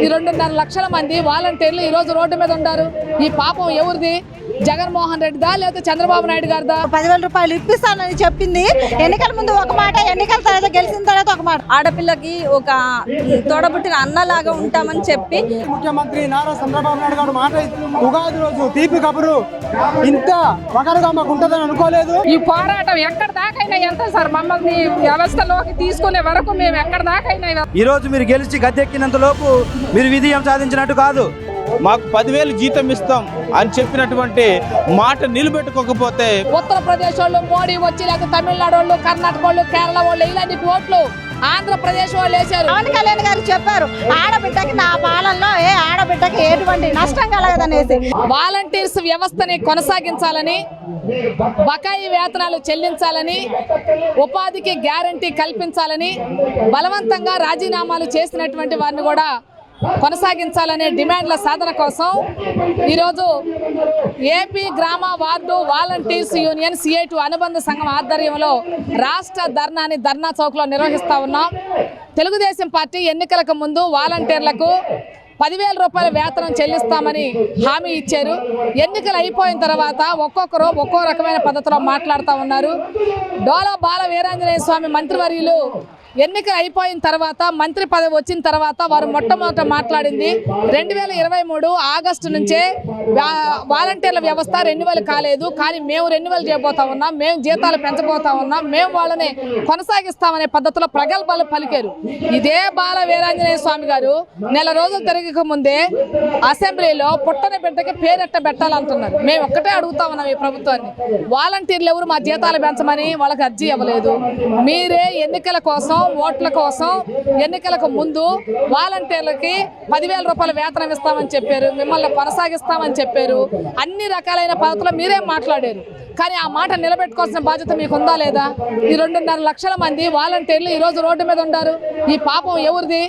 ఈ 2.5 లక్షల మంది వాలంటీర్లు ఈ రోజు రోడ్డు మీద ఉన్నారు. ఈ పాపం ఎవరిది? జగన్మోహన్ రెడ్డిదా లేకపోతే చంద్రబాబు నాయుడు గారిదా? 10,000 రూపాయలు ఇప్పిస్తానని చెప్పింది. ఎన్నికల ముందు ఒక మాట, ఎన్నికల తర్వాత గెలిచిన తర్వాత ఒక మాట. ఆడపిల్లకి ఒక తోడబుట్టిన అన్నలాగా ఉంటామని చెప్పి ముఖ్యమంత్రి నారా చంద్రబాబు నాయుడు గారు మాట ఉగాది రోజు తీపి కబురు ఇంత ఒకరుగా మాకు ఉంటుందని అనుకోలేదు. ఈ పోరాటం ఎక్కడ దాకైనా ఎంత సార్ మమ్మల్ని వ్యవస్థలోకి తీసుకునే వరకు మేము ఎక్కడ దాకైనా. ఈ రోజు మీరు గెలిచి గద్దెక్కినంత లోపు మీరు విజయం సాధించినట్టు కాదు. మాకు 10,000 జీతం ఇస్తాం అని చెప్పినటువంటి మాట నిలబెట్టుకోకపోతే ఉత్తరప్రదేశ్ వాళ్ళు మోడీ వచ్చి లేకపోతే తమిళనాడు వాళ్ళు, కర్ణాటక వాళ్ళు, కేరళ వాళ్ళు ఇలాంటి ఓట్లు ఆంధ్రప్రదేశ్ వాళ్ళు వేశారు. పవన్ కళ్యాణ్ గారు చెప్పారు, ఆడబిడ్డకి నా పాలనలో ఏ ఆడబిడ్డకి ఎటువంటి నష్టం కలగదనేసి. వాలంటీర్స్ వ్యవస్థని కొనసాగించాలని, బకాయి వేతనాలు చెల్లించాలని, ఉపాధికి గ్యారంటీ కల్పించాలని, బలవంతంగా రాజీనామాలు చేసినటువంటి వారిని కూడా కొనసాగించాలనే డిమాండ్ల సాధన కోసం ఈరోజు ఏపీ గ్రామ వార్డు వాలంటీర్స్ యూనియన్ CI2 అనుబంధ సంఘం ఆధ్వర్యంలో రాష్ట్ర ధర్నాని ధర్నా చౌక్లో నిర్వహిస్తా ఉన్నాం. తెలుగుదేశం పార్టీ ఎన్నికలకు ముందు వాలంటీర్లకు 10,000 రూపాయల వేతనం చెల్లిస్తామని హామీ ఇచ్చారు. ఎన్నికలు అయిపోయిన తర్వాత ఒక్కొక్కరు ఒక్కో రకమైన పద్ధతిలో మాట్లాడుతూ ఉన్నారు. డోలా బాల వీరాంజనేయ స్వామి మంత్రివర్యులు ఎన్నికలు అయిపోయిన తర్వాత మంత్రి పదవి వచ్చిన తర్వాత వారు మొట్టమొదట మాట్లాడింది 2023 ఆగస్టు నుంచే వాలంటీర్ల వ్యవస్థ రెన్యువల్ కాలేదు, కానీ మేము రెన్యువల్ చేయబోతా ఉన్నాం, మేము జీతాలు పెంచబోతా ఉన్నాం, మేము వాళ్ళని కొనసాగిస్తామనే పద్ధతిలో ప్రగల్భాలు పలికారు. ఇదే బాల వీరాంజనేయ స్వామి గారు నెల రోజులు తిరగక ముందే అసెంబ్లీలో పుట్టని బిడ్డకి పేరెట్ట పెట్టాలంటున్నారు. మేము ఒక్కటే అడుగుతా ఉన్నాం ఈ ప్రభుత్వాన్ని, వాలంటీర్లు ఎవరు మా జీతాలు పెంచమని వాళ్ళకి అర్జీ ఇవ్వలేదు. మీరే ఎన్నికల కోసం, ఓట్ల కోసం ఎన్నికలకు ముందు వాలంటీర్లకి 10,000 రూపాయల వేతనం ఇస్తామని చెప్పారు, మిమ్మల్ని కొనసాగిస్తామని చెప్పారు, అన్ని రకాలైన పద్ధతులు మీరే మాట్లాడారు. కానీ ఆ మాట నిలబెట్టుకోవాల్సిన బాధ్యత మీకు ఉందా లేదా? ఈ 2.5 లక్షల మంది వాలంటీర్లు ఈ రోజు రోడ్డు మీద ఉన్నారు. ఈ పాపం ఎవరిది?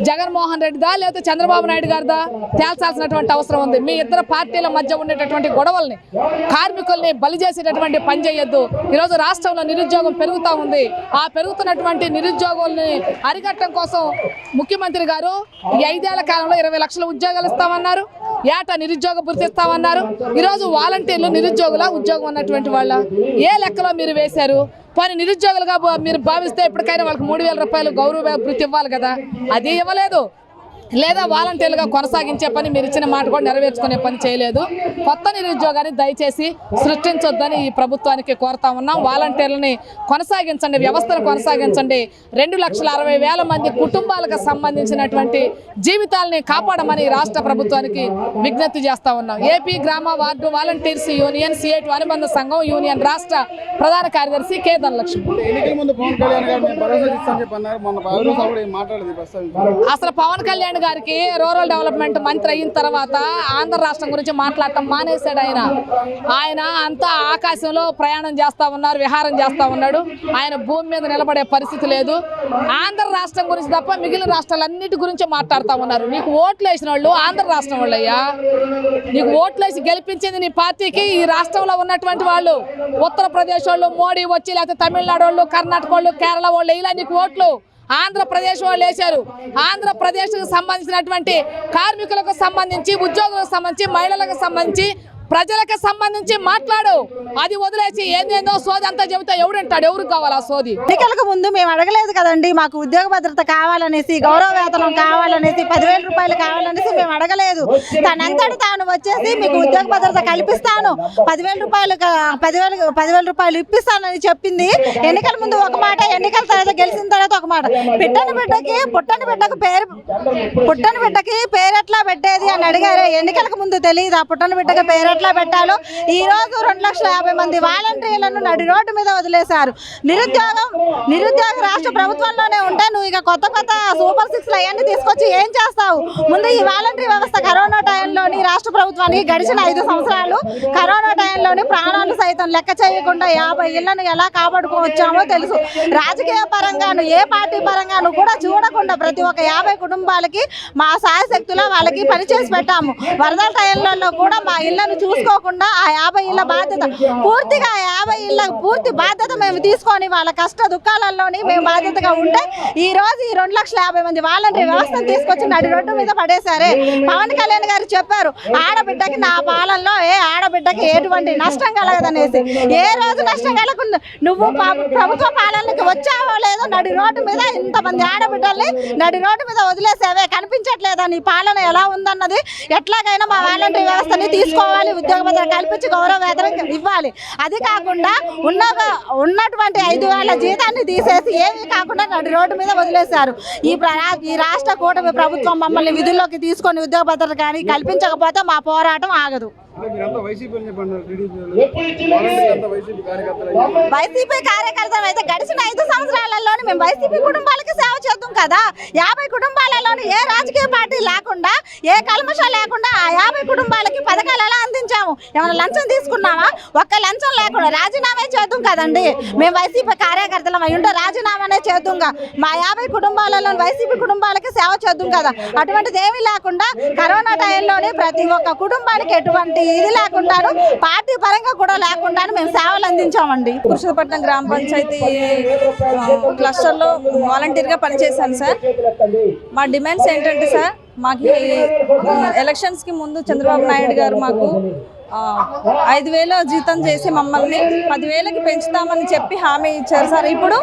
జగన్మోహన్ రెడ్డిదా లేకపోతే చంద్రబాబు నాయుడు గారిదా? తేల్చాల్సినటువంటి అవసరం ఉంది. మీ ఇద్దరు పార్టీల మధ్య ఉండేటటువంటి గొడవల్ని, కార్మికుల్ని బలి చేసేటటువంటి పని చేయొద్దు. ఈరోజు రాష్ట్రంలో నిరుద్యోగం పెరుగుతూ ఉంది. ఆ పెరుగుతున్నటువంటి నిరుద్యోగుల్ని అరికట్టడం కోసం ముఖ్యమంత్రి గారు ఈ 5 ఏళ్ల కాలంలో 20 లక్షల ఉద్యోగాలు ఇస్తామన్నారు, ఏటా నిరుద్యోగ భృతి ఇస్తామన్నారు. ఈరోజు వాలంటీర్లు నిరుద్యోగుల ఉద్యోగం ఉన్నటువంటి వాళ్ళ ఏ లెక్కలో మీరు వేశారు? పని నిరుద్యోగులుగా మీరు భావిస్తే ఎప్పటికైనా వాళ్ళకి 3,000 రూపాయలు గౌరవ భృతి ఇవ్వాలి కదా, అది ఇవ్వలేదు. లేదా వాలంటీర్లుగా కొనసాగించే పని మీరు ఇచ్చిన మాట కూడా నెరవేర్చుకునే పని చేయలేదు. కొత్త నిరుద్యోగాన్ని దయచేసి సృష్టించొద్దని ఈ ప్రభుత్వానికి కోరుతా ఉన్నాం. వాలంటీర్లని కొనసాగించండి, వ్యవస్థను కొనసాగించండి. 2,60,000 మంది కుటుంబాలకు సంబంధించినటువంటి జీవితాలని కాపాడమని రాష్ట్ర ప్రభుత్వానికి విజ్ఞప్తి చేస్తా ఉన్నాం. ఏపీ గ్రామ వార్డు వాలంటీర్స్ యూనియన్ CI2 అనుబంధ సంఘం యూనియన్ రాష్ట్ర ప్రధాన కార్యదర్శి K. ధనలక్ష్మి. అసలు పవన్ కళ్యాణ్ గారికి రూరల్ డెవలప్మెంట్ మంత్రి అయిన తర్వాత ఆంధ్ర రాష్ట్రం గురించి మాట్లాడటం మానేశాడు. ఆయన అంతా ఆకాశంలో ప్రయాణం చేస్తా ఉన్నారు, విహారం చేస్తా ఉన్నాడు. ఆయన భూమి మీద నిలబడే పరిస్థితి లేదు. ఆంధ్ర రాష్ట్రం గురించి తప్ప మిగిలిన రాష్ట్రాలన్నిటి గురించి మాట్లాడుతూ ఉన్నారు. నీకు ఓట్లు వేసిన వాళ్ళు ఆంధ్ర రాష్ట్రం వాళ్ళయ్యా. నీకు ఓట్లు వేసి గెలిపించింది నీ పార్టీకి ఈ రాష్ట్రంలో ఉన్నటువంటి వాళ్ళు. ఉత్తరప్రదేశ్ వాళ్ళు మోడీ వచ్చి లేకపోతే తమిళనాడు వాళ్ళు, కర్ణాటక వాళ్ళు, కేరళ వాళ్ళు ఇలా నీకు ఓట్లు ఆంధ్రప్రదేశ్ వాళ్ళు వేశారు. ఆంధ్రప్రదేశ్కు సంబంధించినటువంటి కార్మికులకు సంబంధించి, ఉద్యోగులకు సంబంధించి, మహిళలకు సంబంధించి, ప్రజలకు సంబంధించి మాట్లాడు. అది వదిలేసి ఏందేందో సోది అంతా చెబుతా ఎవడంటాడు? ఎవరికి కావాలి ఆ సోది? ఎన్నికలకు ముందు మేము అడగలేదు కదండి, మాకు ఉద్యోగ భద్రత కావాలనేసి, గౌరవ వేతనం కావాలనేసి, 10,000 రూపాయలు కావాలనేసి మేము అడగలేదు. తనంతటి తాను వచ్చేసి మీకు ఉద్యోగ భద్రత కల్పిస్తాను, 10,000 రూపాయలు ఇప్పిస్తానని చెప్పింది. ఎన్నికల ముందు ఒక మాట, ఎన్నికల తర్వాత గెలిచిన తర్వాత ఒక మాట. పుట్టని బిడ్డకి పేరెట్లా పెట్టేది అని అడిగారు. ఎన్నికలకు ముందు తెలియదు ఆ పుట్టని బిడ్డకి పేరెట్లా పెట్టాలో. ఈ రోజు 2,50,000 మంది వాలంటీర్లను నడి రోడ్డు మీద వదిలేశారు. నిరుద్యోగ రాష్ట్ర ప్రభుత్వంలోనే ఉంటే నువ్వు ఇక కొత్త సూపర్ 6 అవన్నీ తీసుకొచ్చి ఏం చేస్తావు? ముందు ఈ వాలంటీర్ వ్యవస్థ కరోనా టైంలోని రాష్ట్ర ప్రభుత్వానికి గడిచిన 5 సంవత్సరాలు కరోనా టైంలోని ప్రాణాలు సైతం లెక్క చేయకుండా 50 ఇళ్లను ఎలా కాపాడుకోవచ్చామో తెలుసు. రాజకీయ పరంగాను, ఏ పార్టీ పరంగాను కూడా చూడకుండా ప్రతి ఒక్క 50 కుటుంబాలకి మా సాయశక్తులా వాళ్ళకి పనిచేసి పెట్టాము. వరదల టైంలలో కూడా మా ఇళ్లను చూసుకోకుండా ఆ 50 ఇళ్ళ బాధ్యత పూర్తిగా 50 ఇళ్ళ పూర్తి బాధ్యత మేము తీసుకొని వాళ్ళ కష్ట దుఃఖాలలోని మేము బాధ్యతగా ఉంటే ఈ రోజు ఈ 2,50,000 మంది వాలంటరీ వ్యవస్థను తీసుకొచ్చి నడి రోడ్డు మీద పడేశారే. పవన్ కళ్యాణ్ గారు చెప్పారు, ఆడబిడ్డకి నా పాలనలో ఏ ఆడబిడ్డకి ఎటువంటి నష్టం కలగదనేసి. ఏ రోజు నష్టం కలగకుండా నువ్వు ప్రభుత్వ పాలనకి వచ్చావో లేదో నడి రోడ్డు మీద ఇంతమంది ఆడబిడ్డల్ని నడి రోడ్డు మీద వదిలేసేవే. కనిపించట్లేదా నీ పాలన ఎలా ఉందన్నది? ఎట్లాగైనా మా వాలంటరీ వ్యవస్థని తీసుకోవాలి, ఉద్యోగ భద్రత కల్పించి గౌరవ వేతనం ఇవ్వాలి. అది కాకుండా ఉన్నటువంటి 5,000 జీతాన్ని తీసేసి ఏమీ కాకుండా నడి రోడ్డు మీద వదిలేశారు. ఈ రాష్ట్ర కూటమి ప్రభుత్వం మమ్మల్ని విధుల్లోకి తీసుకొని ఉద్యోగ భద్రత కానీ కల్పించకపోతే మా పోరాటం ఆగదు. వైసీపీ కార్యకర్తలు అయితే గడిచిన 5 సంవత్సరాలలోనే మేము వైసీపీ కుటుంబాలకి సేవ చేద్దాం కదా. 50 కుటుంబాలలోని ఏ రాజకీయ పార్టీ లేకుండా ఏ కల్మషం లేకుండా ఆ 50 కుటుంబాలకి పథకాలు ఎలా అందించాము? ఏమైనా లంచం తీసుకున్నామా? ఒక్క లంచం లేకుండా రాజీనామా చేద్దాం కదండి. మేము వైసీపీ కార్యకర్తలం అయి ఉంటే రాజీనామానే చేద్దాంగా. మా 50 కుటుంబాలలో వైసీపీ కుటుంబాలకి సేవ చేద్దాం కదా. అటువంటిది ఏమీ లేకుండా కరోనా టైంలోనే ప్రతి ఒక్క కుటుంబానికి ఎటువంటి ఇది లేకుండాను పార్టీ పరంగా కూడా లేకుండాను మేము సేవలు అందించామండి. పురుషోత్తపట్నం గ్రామ పంచాయతీ క్లస్టర్లో వాలంటీర్గా పనిచేశాను సార్. మా డిమాండ్స్ ఏంటంటే సార్, మాకు ఎలక్షన్స్కి ముందు చంద్రబాబు నాయుడు గారు మాకు 5,000 జీతం చేసి మమ్మల్ని 10,000కి పెంచుతామని చెప్పి హామీ ఇచ్చారు సార్. ఇప్పుడు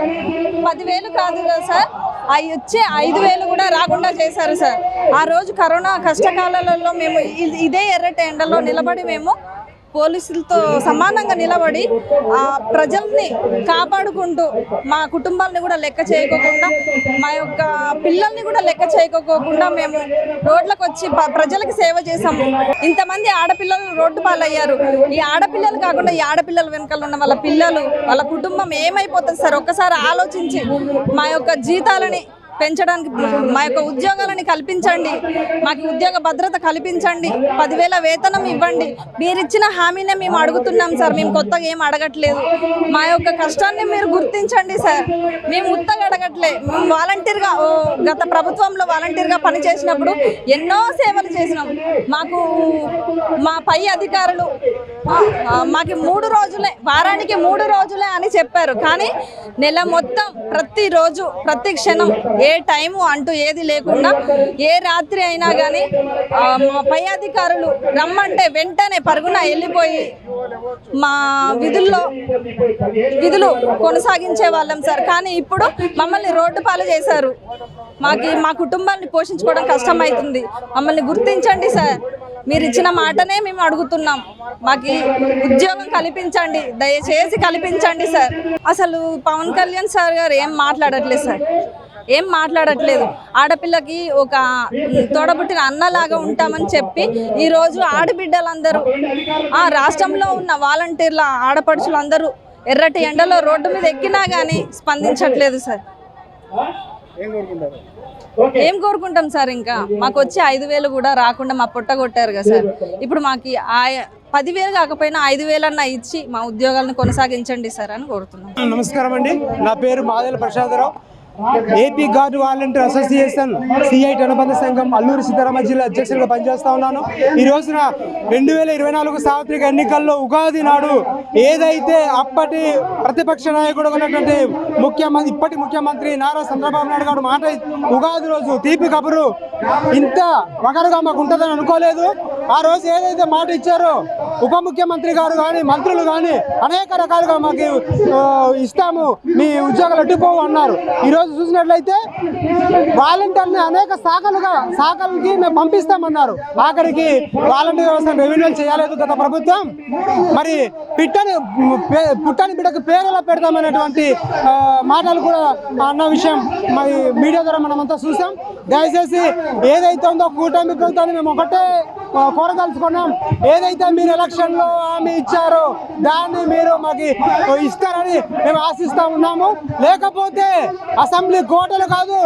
10,000 కాదు కదా సార్, అవి వచ్చే 5,000 కూడా రాకుండా చేశారు సార్. ఆ రోజు కరోనా కష్టకాలాలలో మేము ఇదే ఎర్రటి ఎండలో నిలబడి మేము పోలీసులతో సమానంగా నిలబడి ఆ ప్రజల్ని కాపాడుకుంటూ మా కుటుంబాలని కూడా లెక్క చేయకోకుండా మా యొక్క పిల్లల్ని కూడా లెక్క చేయకోకుండా మేము రోడ్లకు వచ్చి ప్రజలకు సేవ చేసాము. ఇంతమంది ఆడపిల్లలు రోడ్డు పాలయ్యారు. ఈ ఆడపిల్లలు కాకుండా ఈ ఆడపిల్లల వెనకాల ఉన్న వాళ్ళ పిల్లలు వాళ్ళ కుటుంబం ఏమైపోతుంది సార్? ఒక్కసారి ఆలోచించి మా యొక్క జీతాలని పెంచడానికి, మా యొక్క ఉద్యోగాలని కల్పించండి, మాకు ఉద్యోగ భద్రత కల్పించండి, 10,000 వేతనం ఇవ్వండి. మీరు ఇచ్చిన హామీనే మేము అడుగుతున్నాం సార్. మేము కొత్తగా ఏం అడగట్లేదు. మా యొక్క కష్టాన్ని మీరు గుర్తించండి సార్. మేము ఉత్తగా అడగట్లే. మేము వాలంటీర్గా గత ప్రభుత్వంలో వాలంటీర్గా పనిచేసినప్పుడు ఎన్నో సేవలు చేసినాం. మాకు మా పై అధికారులు మాకు 3 రోజులే, వారానికి 3 రోజులే అని చెప్పారు. కానీ నెల మొత్తం ప్రతిరోజు ప్రతి క్షణం ఏ టైము అంటూ ఏది లేకుండా ఏ రాత్రి అయినా కానీ మా పై అధికారులు రమ్మంటే వెంటనే పరుగున వెళ్ళిపోయి మా విధులు కొనసాగించే వాళ్ళం సార్. కానీ ఇప్పుడు మమ్మల్ని రోడ్డు పాలు చేశారు. మా కుటుంబాన్ని పోషించుకోవడం కష్టమవుతుంది. మమ్మల్ని గుర్తించండి సార్. మీరు ఇచ్చిన మాటనే మేము అడుగుతున్నాం. మాకు ఉద్యోగం కల్పించండి, దయచేసి కల్పించండి సార్. అసలు పవన్ కళ్యాణ్ సార్ గారు ఏం మాట్లాడట్లేదు సార్, ఏం మాట్లాడట్లేదు. ఆడపిల్లకి ఒక తోడబుట్టిన అన్నలాగా ఉంటామని చెప్పి ఈరోజు ఆడబిడ్డలందరూ రాష్ట్రంలో ఉన్న వాలంటీర్ల ఆడపడుచులందరూ ఎర్రటి ఎండలో రోడ్డు మీద ఎక్కినా కానీ స్పందించట్లేదు సార్. ఏం కోరుకుంటాం సార్? ఇంకా మాకు వచ్చి 5,000 కూడా రాకుండా మా పొట్ట కొట్టారు కదా సార్. ఇప్పుడు మాకు 10,000 కాకపోయినా 5,000 అన్నా ఇచ్చి మా ఉద్యోగాలను కొనసాగించండి సార్ అని కోరుతున్నాం. నమస్కారం అండి, నా పేరు Madela Prasadarao. AP guard volunteer association CIT అనుబంధ సంఘం అల్లూరు సీతారామ జిల్లా అధ్యక్షుడిగా పనిచేస్తా ఉన్నాను. ఈ రోజున 2024 సార్వత్రిక ఎన్నికల్లో ఉగాది నాడు ఏదైతే అప్పటి ప్రతిపక్ష నాయకుడు ఉన్నటువంటి ఇప్పటి ముఖ్యమంత్రి నారా చంద్రబాబు నాయుడు గారు మాట ఉగాది రోజు తీపి కబురు ఇంత వగరుగా మాకు ఉంటుందని అనుకోలేదు. ఆ రోజు ఏదైతే మాట ఇచ్చారో ఉప ముఖ్యమంత్రి గారు కానీ మంత్రులు కానీ అనేక రకాలుగా మాకు ఇస్తాము, మీ ఉద్యోగాలు అడ్డుపోవు అన్నారు. ఈరోజు చూసినట్లయితే వాలంటీర్ని అనేక శాఖలకి మేము పంపిస్తామన్నారు. ఆఖరికి వాలంటీర్ వ్యవస్థను రెవెన్యూ చేయలేదు గత ప్రభుత్వం. మరి పుట్టని బిడ్డకు పేరు ఎలా పెడతామనేటువంటి మాటలు కూడా అన్న విషయం మరి మీడియా ద్వారా మనమంతా చూసాం. దయచేసి ఏదైతే ఉందో కూటమి ప్రభుత్వాన్ని మేము ఒకటే కోరదలుచుకున్నాం. ఏదైతే మీరు ఎలక్షన్లో హామీ ఇచ్చారో దాన్ని మీరు మాకు ఇస్తారని మేము ఆశిస్తూ ఉన్నాము. లేకపోతే అసెంబ్లీ కోటలు కాదు,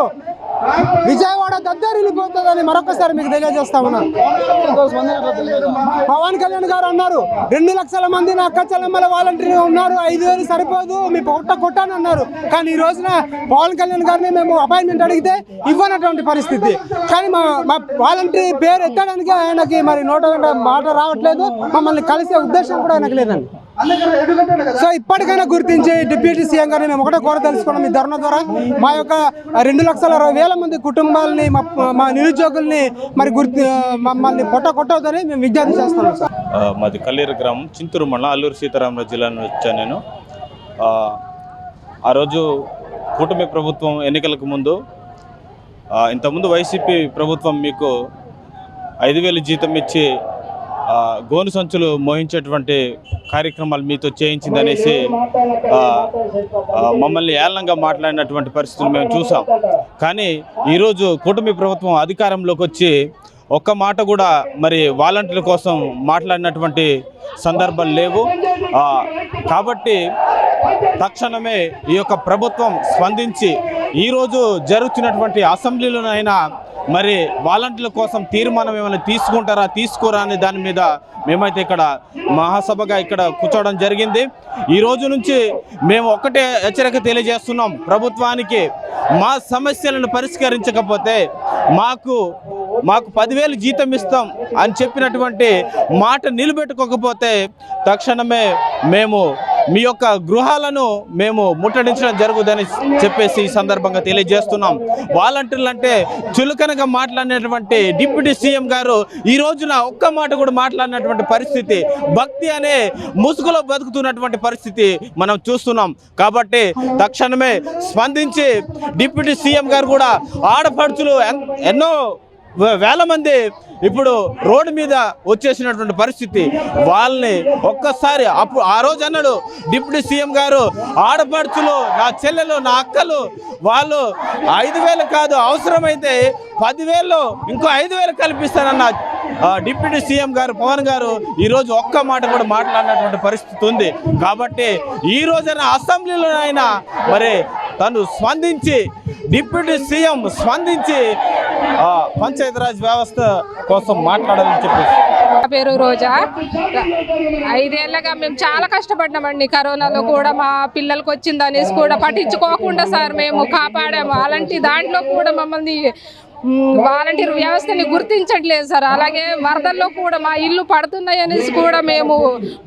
విజయవాడ దద్దరిల్లిపోతుందని మరొకసారి మీకు తెలియజేస్తా ఉన్నా. పవన్ కళ్యాణ్ గారు అన్నారు 2 లక్షల మంది నా అక్క చెల్లెమ్మల వాలంటీర్ ఉన్నారు, 5,000 సరిపోదు మీ పొట్ట కొట్టాను అన్నారు. కానీ ఈ రోజున పవన్ కళ్యాణ్ గారిని మేము అపాయింట్మెంట్ అడిగితే ఇవ్వనటువంటి పరిస్థితి. కానీ మా వాలంటీర్ పేరు ఎత్తడానికి ఆయనకి మరి నోట మాట రావట్లేదు, మమ్మల్ని కలిసే ఉద్దేశం కూడా ఆయనకు లేదండి. సో ఇప్పటికైనా గుర్తించి డిప్యూటీ సీఎం గారిని మేము ఒకటే కోర తెలుసుకున్నాం ఈ ధర్నా ద్వారా. మా యొక్క 2,60,000 మంది కుటుంబాలని మా నిరుద్యోగుల్ని మరి మమ్మల్ని పొట్ట కొట్టవద్దని మేము విజ్ఞప్తి చేస్తున్నాం సార్. మాది కల్లేరు గ్రామం, చింతూరు మండలం, అల్లూరు సీతారామరాజు జిల్లా నుంచి వచ్చాను నేను. ఆ రోజు కూటమి ప్రభుత్వం ఎన్నికలకు ముందు, ఇంతకుముందు వైసీపీ ప్రభుత్వం మీకు 5,000 జీతం ఇచ్చి గోను సంచులు మోహించేటువంటి కార్యక్రమాలు మీతో చేయించిందనేసి మమ్మల్ని ఏళనంగా మాట్లాడినటువంటి పరిస్థితులు మేము చూసాం. కానీ ఈరోజు కూటమి ప్రభుత్వం అధికారంలోకి వచ్చి ఒక్క మాట కూడా మరి వాలంటీర్ల కోసం మాట్లాడినటువంటి సందర్భాలు లేవు. కాబట్టి తక్షణమే ఈ యొక్క ప్రభుత్వం స్పందించి ఈరోజు జరుగుతున్నటువంటి అసెంబ్లీలోనైనా మరి వాలంటీర్ల కోసం తీర్మానం ఏమైనా తీసుకుంటారా తీసుకోరా అనే దాని మీద మేమైతే ఇక్కడ మహాసభగా ఇక్కడ కూర్చోవడం జరిగింది. ఈ రోజు నుంచి మేము ఒక్కటే హెచ్చరిక తెలియజేస్తున్నాం ప్రభుత్వానికి, మా సమస్యలను పరిష్కరించకపోతే మాకు 10,000 జీతం ఇస్తాం అని చెప్పినటువంటి మాట నిలబెట్టుకోకపోతే తక్షణమే మేము మీ యొక్క గృహాలను మేము ముట్టడించడం జరుగుతుందని చెప్పేసి ఈ సందర్భంగా తెలియజేస్తున్నాం. వాలంటీర్లు అంటే చులకనగా మాట్లాడినటువంటి డిప్యూటీ సీఎం గారు ఈ రోజున ఒక్క మాట కూడా మాట్లాడినటువంటి పరిస్థితి, భక్తి అనే ముసుగులో బతుకుతున్నటువంటి పరిస్థితి మనం చూస్తున్నాం. కాబట్టి తక్షణమే స్పందించి డిప్యూటీ సీఎం గారు కూడా ఆడపడుచులు ఎన్నో వేల మంది ఇప్పుడు రోడ్డు మీద వచ్చేసినటువంటి పరిస్థితి, వాళ్ళని ఒక్కసారి ఆ రోజు అన్నాడు డిప్యూటీ సీఎం గారు, ఆడపడుచులు నా చెల్లెలు నా అక్కలు వాళ్ళు 5,000 కాదు అవసరమైతే 10,000 ఇంకో 5,000 కల్పిస్తానన్న డిప్యూటీ సీఎం గారు పవన్ గారు ఈరోజు ఒక్క మాట కూడా మాట్లాడినటువంటి పరిస్థితి ఉంది. కాబట్టి ఈ రోజున అసెంబ్లీలోనైనా మరి తను స్పందించి డిప్యూటీ సీఎం స్పందించి పంచాయతీరాజ్ వ్యవస్థ కోసం మాట్లాడాలని చెప్పేసి. నా పేరు రోజా. 5 ఏళ్ళగా మేము చాలా కష్టపడ్డామండి. కరోనాలో కూడా మా పిల్లలకు వచ్చిందనేసి కూడా పట్టించుకోకుండా సార్ మేము కాపాడాము. అలాంటి దాంట్లో కూడా మమ్మల్ని వాలంటీర్ వ్యవస్థని గుర్తించట్లేదు సార్. అలాగే వరదల్లో కూడా మా ఇల్లు పడుతున్నాయి అనేసి కూడా మేము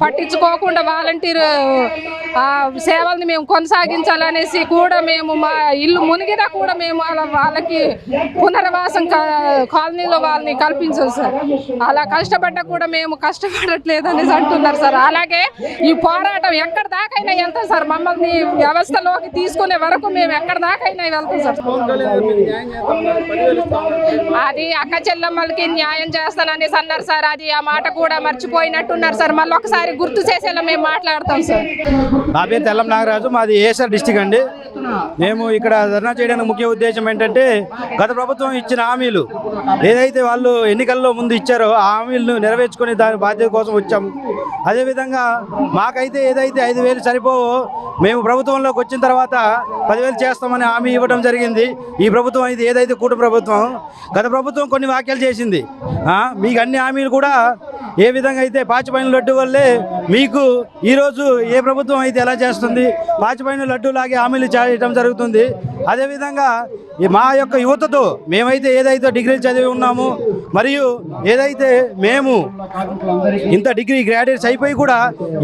పట్టించుకోకుండా వాలంటీర్ సేవల్ని మేము కొనసాగించాలనేసి కూడా మేము మా ఇల్లు మునిగినా కూడా మేము వాళ్ళకి పునర్వాసం కాలనీలో వాళ్ళని కల్పించాం సార్. అలా కష్టపడ్డా కూడా మేము కష్టపడట్లేదు అనేసి అంటున్నారు సార్. అలాగే ఈ పోరాటం ఎక్కడ దాకైనా వెళ్తాం సార్. మమ్మల్ని వ్యవస్థలోకి తీసుకునే వరకు మేము ఎక్కడ దాకైనా వెళ్తాం సార్. అది అక్క చెల్లెమ్మలకి న్యాయం చేస్తాననేసి అన్నారు సార్. అది ఆ మాట కూడా మర్చిపోయినట్టున్నారు సార్. మళ్ళీ ఒకసారి గుర్తు చేసేలా మేము మాట్లాడతాం సార్. నా పేరు తెల్లం నాగరాజు, మాది ఏఎస్ఆర్ డిస్టిక్ అండి. మేము ఇక్కడ ధర్నా చేయడానికి ముఖ్య ఉద్దేశం ఏంటంటే గత ప్రభుత్వం ఇచ్చిన హామీలు ఏదైతే వాళ్ళు ఎన్నికల్లో ముందు ఇచ్చారో ఆ హామీలను నెరవేర్చుకుని దాని బాధ్యత కోసం వచ్చాము. అదేవిధంగా మాకైతే ఏదైతే 5,000 సరిపోవో మేము ప్రభుత్వంలోకి వచ్చిన తర్వాత 10,000 చేస్తామని హామీ ఇవ్వడం జరిగింది. ఈ ప్రభుత్వం ఇది ఏదైతే కూటమి ప్రభుత్వం, గత ప్రభుత్వం కొన్ని వ్యాఖ్యలు చేసింది. మీకు అన్ని హామీలు కూడా ఏ విధంగా అయితే పాచిపోయిన లడ్డు వల్లే మీకు ఈరోజు ఏ ప్రభుత్వం అయితే ఎలా చేస్తుంది, పాచిపోయిన లడ్డు లాగే హామీలు చేయడం జరుగుతుంది. అదేవిధంగా మా యొక్క యువతతో మేమైతే ఏదైతే డిగ్రీలు చదివి ఉన్నామో మరియు ఏదైతే మేము ఇంత డిగ్రీ గ్రాడ్యుయేట్స్ అయిపోయి కూడా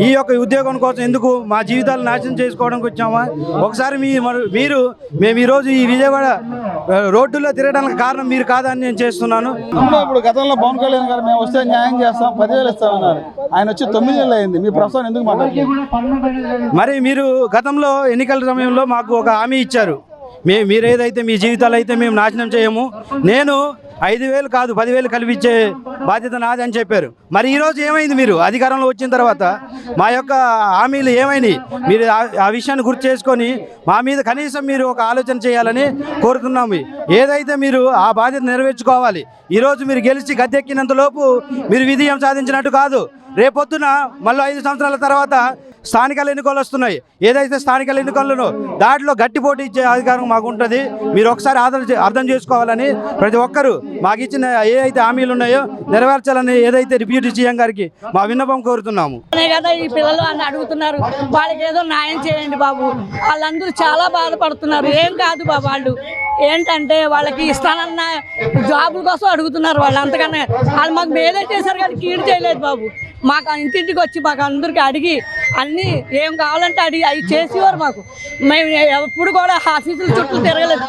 ఈ యొక్క ఉద్యోగం కోసం ఎందుకు మా జీవితాలు నాశనం చేసుకోవడానికి వచ్చామా? ఒకసారి మీరు మేము ఈరోజు ఈ విజయవాడ రోడ్డులో తిరగడానికి కారణం మీరు కాదని నేను చేస్తున్నాను. ఇప్పుడు గతంలో పవన్ కళ్యాణ్ గారు మేము వస్తే న్యాయం చేస్తాం 10,000 ఇస్తామన్నారు. ఆయన వచ్చి 9 నెలలు అయింది. మీ ప్రస్తుతం ఎందుకు మాట్లాడుతున్నారు? మరి మీరు గతంలో ఎన్నికల సమయంలో మాకు ఒక హామీ ఇచ్చారు, మీరు ఏదైతే మీ జీవితాలు అయితే మేము నాశనం చేయము, నేను 5,000 కాదు 10,000 కల్పించే బాధ్యత నాది అని చెప్పారు. మరి ఈరోజు ఏమైంది? మీరు అధికారంలో వచ్చిన తర్వాత మా యొక్క హామీలు ఏమైనాయి? మీరు ఆ విషయాన్ని గుర్తు చేసుకొని మా మీద కనీసం మీరు ఒక ఆలోచన చేయాలని కోరుతున్నాము. ఏదైతే మీరు ఆ బాధ్యత నెరవేర్చుకోవాలి. ఈరోజు మీరు గెలిచి గద్దెక్కినంత లోపు మీరు విజయం సాధించినట్టు కాదు. రేపొద్దున మళ్ళీ 5 సంవత్సరాల తర్వాత స్థానిక ఎన్నికలు వస్తున్నాయి. ఏదైతే స్థానిక ఎన్నికలను దాంట్లో గట్టి పోటీ ఇచ్చే అధికారం మాకు ఉంటుంది. మీరు ఒకసారి అర్థం చేసుకోవాలని ప్రతి ఒక్కరూ మాకు ఇచ్చిన ఏ అయితే హామీలు ఉన్నాయో నెరవేర్చాలని ఏదైతే డిప్యూటీ సీఎం గారికి మా విన్నపం కోరుతున్నాము. కదా ఈ పిల్లలు అని అడుగుతున్నారు, వాళ్ళకి ఏదో న్యాయం చేయండి బాబు. వాళ్ళందరూ చాలా బాధపడుతున్నారు. ఏం కాదు బాబు, వాళ్ళు ఏంటంటే వాళ్ళకి ఇస్తానన్న జాబుల కోసం అడుగుతున్నారు. వాళ్ళు అంతకన్నా వాళ్ళు మాకు మేలే చేశారు కానీ కీడు చేయలేదు బాబు. మాకు ఇంటింటికి వచ్చి మాకు అందరికీ అడిగి అన్నీ ఏం కావాలంటే అడిగి అవి చేసేవారు. మాకు మేము ఎప్పుడు కూడా ఆఫీసుల చుట్టూ తిరగలేదు.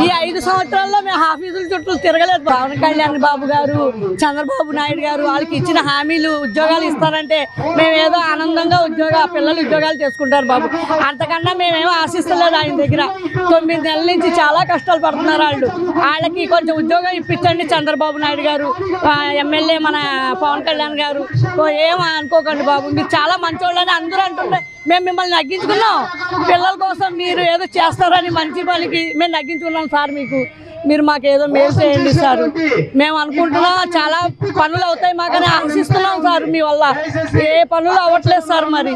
ఈ 5 సంవత్సరాల్లో మేము ఆఫీసుల చుట్టూ తిరగలేదు. పవన్ కళ్యాణ్ బాబు గారు, చంద్రబాబు నాయుడు గారు వాళ్ళకి ఇచ్చిన హామీలు ఉద్యోగాలు ఇస్తారంటే మేము ఏదో ఆనందంగా పిల్లలు ఉద్యోగాలు చేసుకుంటారు బాబు. అంతకన్నా మేమేమో ఆశిస్తలేదు ఆయన దగ్గర. 9 నెలల నుంచి చాలా కష్టాలు పడుతున్నారు వాళ్ళు. వాళ్ళకి కొంచెం ఉద్యోగం ఇప్పించండి చంద్రబాబు నాయుడు గారు, ఎమ్మెల్యే మన పవన్ కళ్యాణ్ గారు. ఏం అనుకోకండి బాబు, మీరు చాలా మంచోళ్ళని అందరూ అంటుంటే మేము మిమ్మల్ని నగ్గించుకున్నాం. పిల్లల కోసం మీరు ఏదో చేస్తారని మంచి పనికి మేము నగ్గించుకున్నాం సార్. మీరు మాకు ఏదో మేలు చేయండి సార్. మేము అనుకుంటున్నాం చాలా పనులు అవుతాయి మాకని ఆశిస్తున్నాం సార్. మీ వల్ల ఏ పనులు అవ్వట్లేదు సార్. మరి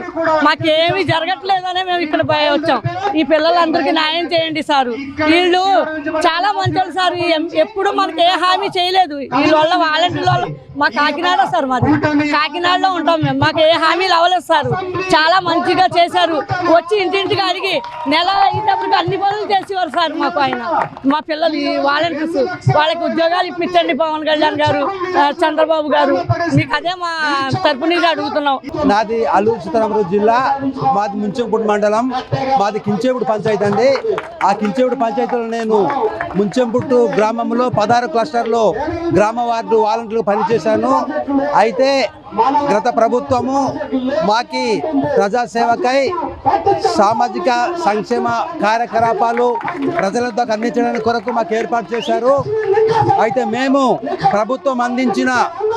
మాకేమీ జరగట్లేదనే మేము ఇక్కడ వచ్చాం. ఈ పిల్లలందరికీ న్యాయం చేయండి సారు. వీళ్ళు చాలా మంచోళ్ళు సార్. ఎప్పుడు మనకి ఏ హామీ చేయలేదు. వీళ్ళ వల్ల వాలంటీర్ల వల్ల మా కాకినాడ సార్, మాది కాకినాడలో ఉంటాం మేము. మాకు ఏ హామీలు అవ్వలేదు సార్. చాలా మంచిగా చేశారు. వచ్చి ఇంటింటికి అడిగి నెల అయినప్పటికీ అన్ని పనులు చేసేవారు సార్ మాకు ఆయన. మా పిల్లలు వాలంటీర్స్ వాళ్ళకి ఉద్యోగాలు ఇప్పించండి పవన్ కళ్యాణ్ గారు, చంద్రబాబు గారు. మీకు అదే మా తరపు నుంచి అడుగుతున్నాం. నాది అల్లూరు సీతారామరాజు జిల్లా, మాది ముంచెంపుట్టు మండలం, మాది కించేపుడు పంచాయతీ అండి. ఆ కించేపుడు పంచాయతీలో నేను ముంచెంపుట్టు గ్రామంలో 16 క్లస్టర్లో గ్రామ వార్డు వాలంటీర్లు పనిచేశాను. అయితే గత ప్రభుత్వము మాకి ప్రజాసేవకై సామాజిక సంక్షేమ కార్యకలాపాలు ప్రజలతో అందించడానికి కొరకు మాకు ఏర్పాటు చేశారు. అయితే మేము ప్రభుత్వం అందించిన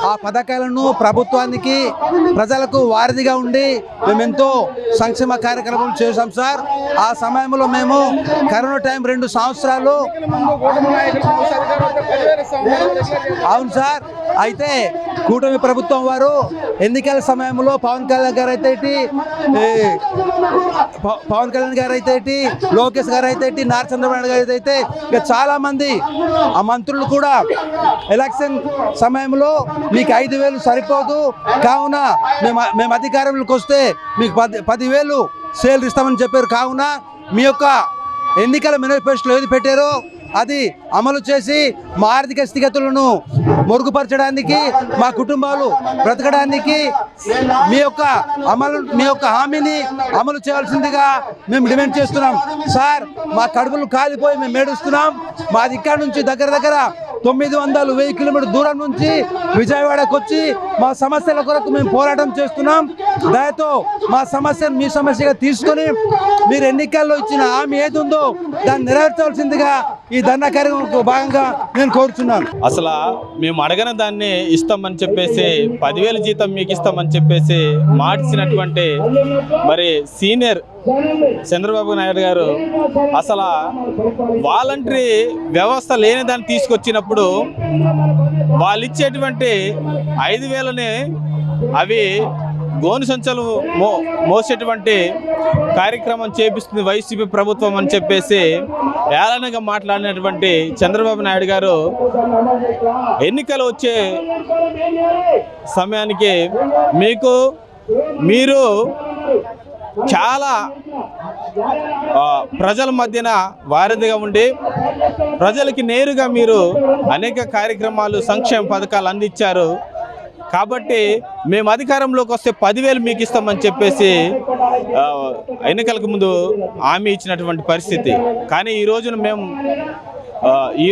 ఆ పథకాలను ప్రభుత్వానికి ప్రజలకు వారధిగా ఉండి మేము ఎంతో సంక్షేమ కార్యక్రమాలు చేశాం సార్. ఆ సమయంలో మేము కరోనా టైం 2 సంవత్సరాలు అవును సార్. అయితే కూటమి ప్రభుత్వం వారు ఎన్నికల సమయంలో పవన్ కళ్యాణ్ గారు అయితే లోకేష్ గారు అయితే నారా చంద్రబాబు గారు అయితే ఇంకా చాలా మంది ఆ మంత్రులు కూడా ఎలక్షన్ సమయంలో మీకు 5,000 సరిపోదు, కావున మేము అధికారంలోకి వస్తే మీకు 10,000 సేల్ ఇస్తామని చెప్పారు. కావున మీ యొక్క ఎన్నికల మేనిఫెస్టోలో ఏది పెట్టారో అది అమలు చేసి మా ఆర్థిక స్థితిగతులను మెరుగుపరచడానికి, మా కుటుంబాలు బ్రతకడానికి మీ యొక్క హామీని అమలు చేయాల్సిందిగా మేము డిమాండ్ చేస్తున్నాం సార్. మా కడుపులు కాలిపోయి మేము ఏడుస్తున్నాం. మాది ఇక్కడ నుంచి దగ్గర 900-1000 కిలోమీటర్ దూరం నుంచి విజయవాడకు వచ్చి మా సమస్యల కొరకు మేము పోరాటం చేస్తున్నాం. దయతో మా సమస్యను మీ సమస్యగా తీసుకొని మీరు ఎన్నికల్లో ఇచ్చిన హామీ ఏది ఉందో దాన్ని నెరవేర్చాల్సిందిగా ఈ ధర్నా కార్యక్రమంలో భాగంగా నేను కోరుతున్నాను. అసలు మేము అడగని దాన్ని ఇస్తామని చెప్పేసి 10,000 జీతం మీకు ఇస్తామని చెప్పేసి మార్చినటువంటి మరి సీనియర్ చంద్రబాబు నాయుడు గారు అసలు వాలంటరీ వ్యవస్థ లేని దాన్ని తీసుకొచ్చినప్పుడు వాళ్ళు ఇచ్చేటువంటి 5,000ని అవి గోను సంచులు మోసేటువంటి కార్యక్రమం చేపిస్తుంది వైసీపీ ప్రభుత్వం అని చెప్పేసి ఏళనగా మాట్లాడినటువంటి చంద్రబాబు నాయుడు గారు ఎన్నికలు వచ్చే సమయానికి మీరు చాలా ప్రజల మధ్యన వారధిగా ఉండి ప్రజలకి నేరుగా మీరు అనేక కార్యక్రమాలు సంక్షేమ పథకాలు అందించారు. కాబట్టి మేము అధికారంలోకి వస్తే 10,000 మీకు ఇస్తామని చెప్పేసి ఎన్నికలకు ముందు హామీ ఇచ్చినటువంటి పరిస్థితి. కానీ ఈ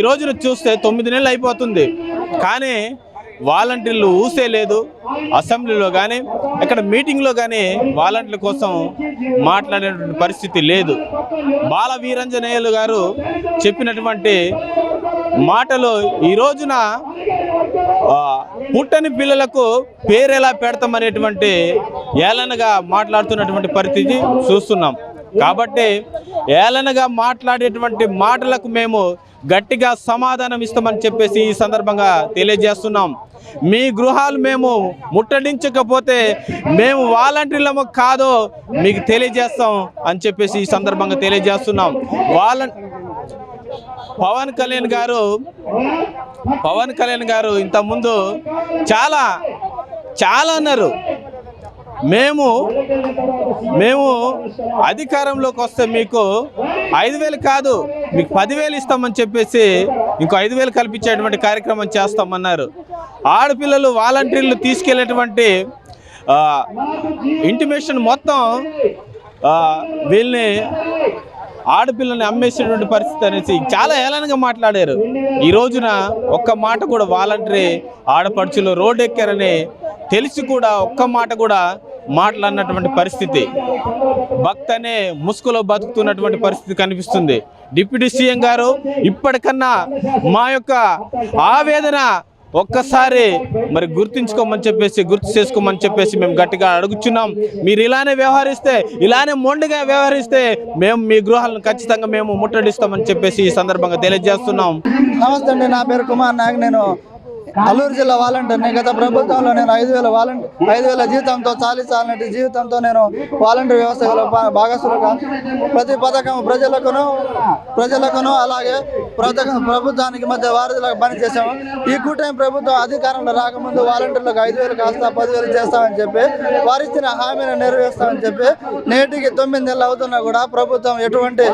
రోజున చూస్తే 9 నెలలు అయిపోతుంది. కానీ వాలంటీర్లు ఊసే లేదు. అసెంబ్లీలో కానీ ఇక్కడ మీటింగ్లో కానీ వాలంటీర్ల కోసం మాట్లాడేటువంటి పరిస్థితి లేదు. బాల వీరంజనేయులు గారు చెప్పినటువంటి మాటలు ఈ రోజున పుట్టని పిల్లలకు పేరు ఎలా పెడతామనేటువంటి ఏలనగా మాట్లాడుతున్నటువంటి పరిస్థితి చూస్తున్నాం. కాబట్టి ఏలనగా మాట్లాడేటువంటి మాటలకు మేము గట్టిగా సమాధానం ఇస్తామని చెప్పేసి ఈ సందర్భంగా తెలియజేస్తున్నాం. మీ గృహాలు మేము ముట్టడించకపోతే మేము వాలంటీర్లము కాదో మీకు తెలియజేస్తాం అని చెప్పేసి ఈ సందర్భంగా తెలియజేస్తున్నాం. పవన్ కళ్యాణ్ గారు ఇంతకుముందు చాలా అన్నారు. మేము అధికారంలోకి వస్తే మీకు 5,000 కాదు మీకు 10,000 ఇస్తామని చెప్పేసి ఇంకో 5,000 కల్పించేటువంటి కార్యక్రమం చేస్తామన్నారు. ఆడపిల్లలు వాలంటీర్లు తీసుకెళ్లేటువంటి ఇంటిమేషన్ మొత్తం వీళ్ళని ఆడపిల్లని అమ్మేసేటువంటి పరిస్థితి అనేసి చాలా ఏళనగా మాట్లాడారు. ఈ రోజున ఒక్క మాట కూడా వాలంటరీ ఆడపడుచులు రోడ్డు ఎక్కారని తెలిసి కూడా ఒక్క మాట కూడా మాట్లాడినటువంటి పరిస్థితి. భక్తనే ముసుగులో బతుకుతున్నటువంటి పరిస్థితి కనిపిస్తుంది. డిప్యూటీ సీఎం గారు ఇప్పటికన్నా మా యొక్క ఆవేదన ఒక్కసారి మరి గుర్తు చేసుకోమని చెప్పేసి మేము గట్టిగా అడుగుచున్నాం. మీరు ఇలానే వ్యవహరిస్తే, ఇలానే మొండిగా వ్యవహరిస్తే మేము మీ గృహాలను ఖచ్చితంగా మేము ముట్టడిస్తామని చెప్పేసి ఈ సందర్భంగా తెలియజేస్తున్నాం. నమస్తే అండి, నా పేరు కుమార్ నాయక్. నేను అల్లూరు జిల్లా వాలంటీర్ని. గత ప్రభుత్వంలో నేను 5,000 జీతంతో చాలించాలనే జీవితంతో నేను వాలంటీర్ వ్యవస్థలో భాగస్వామిగా ప్రతి పథకం ప్రజలకును అలాగే ప్రభుత్వానికి మధ్య వారధిలాగా పనిచేసాము. ఈ కూటమి ప్రభుత్వం అధికారంలో రాకముందు వాలంటీర్లకు 5,000 కాస్త 10,000 చేస్తామని చెప్పి వారిచ్చిన హామీని నెరవేరుస్తామని చెప్పి నేటికి 9 నెలలు అవుతున్నా కూడా ప్రభుత్వం ఎటువంటి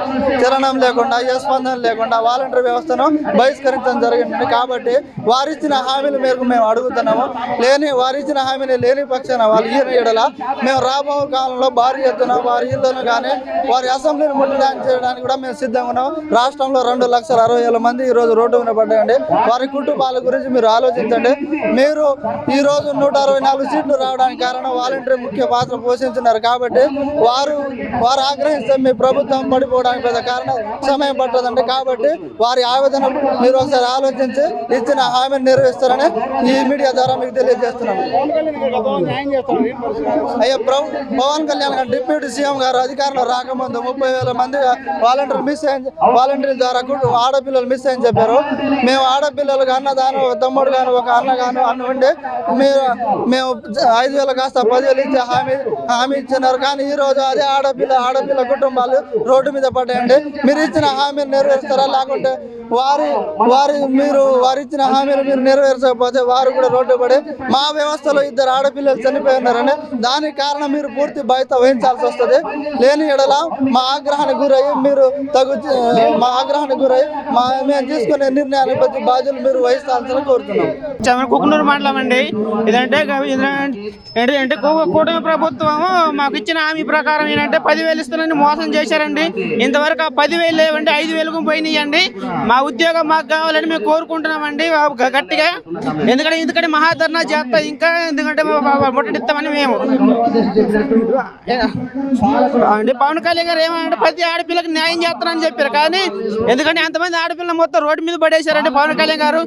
చలనం లేకుండా, స్పందన లేకుండా వాలంటీర్ వ్యవస్థను బహిష్కరించడం జరిగింది. కాబట్టి వారిచ్చిన హామీల మేరకు మేము అడుగుతున్నాము. వారిచ్చిన హామీని లేని పక్షాన వాళ్ళు ఈయన ఎడల మేము రాబో కాలంలో భారీ ఎత్తున వారి ఇళ్లను కానీ వారి అసెంబ్లీని ముట్టడానికి చేయడానికి కూడా మేము సిద్ధంగా ఉన్నాం. రాష్ట్రంలో 2,60,000 మంది ఈరోజు రోడ్డు మీద పడ్డాయండి. వారి కుటుంబాల గురించి మీరు ఆలోచించండి. మీరు ఈరోజు 164 సీట్లు రావడానికి కారణం వాలంటీర్ ముఖ్య పాత్ర పోషించున్నారు. కాబట్టి వారు ఆగ్రహిస్తే మీ ప్రభుత్వం పడిపోవడానికి పెద్ద కారణం సమయం పట్టదండి. కాబట్టి వారి ఆవేదన మీరు ఒకసారి ఆలోచించి ఇచ్చిన హామీని నెరవేరుస్తారని ఈ మీడియా ద్వారా మీకు తెలియజేస్తున్నాను. అయ్యా, పవన్ కళ్యాణ్ గారు డిప్యూటీ సీఎం గారు అధికారంలో రాకముందు 30,000 మంది వాలంటీర్ల ద్వారా ఆడపిల్లలు మిస్ అని చెప్పారు. మేము ఆడపిల్లలకు అన్నదానం, ఒక తమ్ముడు గాను ఒక అన్న గాను అన్న ఉండి మేము 5,000 కాస్త 10,000 ఇచ్చే హామీ ఇచ్చినారు. కానీ ఈ రోజు అదే ఆడపిల్ల కుటుంబాలు రోడ్డు మీద పడ్డాయండి. మీరు ఇచ్చిన హామీని నెరవేరుస్తారా? లేకుంటే వారిచ్చిన హామీలు మీరు నెరవేర్చకపోతే వారు కూడా రోడ్డు పడి మా వ్యవస్థలో 2 ఆడపిల్లలు చనిపోయి ఉన్నారని దానికి కారణం మీరు పూర్తి బాధ్యత వహించాల్సి వస్తుంది. లేని ఎడల మా ఆగ్రహానికి గురయ్యి మేము తీసుకునే నిర్ణయాన్ని ప్రతి బాధ్యులు మీరు వహిస్తాల్సిన కోరుతున్నాం. కుకునూరు మండలం అండి. ఇదంటే కూటమి ప్రభుత్వం మాకు ఇచ్చిన హామీ ప్రకారం ఏంటంటే 10,000 ఇస్తానని మోసం చేశారండి. ఇంతవరకు 10,000 లేవండి, 5,000 పోయినాయండి. మా ఉద్యోగం మాకు కావాలని మేము కోరుకుంటున్నామండి గట్టిగా. ఎందుకంటే మహాధర్నా చేస్తా ఇంకా, ఎందుకంటే ముట్టడిస్తామని మేము అంటే పవన్ కళ్యాణ్ గారు ఏమంటే ప్రతి ఆడపిల్లకి న్యాయం చేస్తానని చెప్పారు. కానీ ఎందుకంటే అంతమంది ఆడపిల్లలు మొత్తం రోడ్డు మీద పడేశారండి పవన్ కళ్యాణ్ గారు.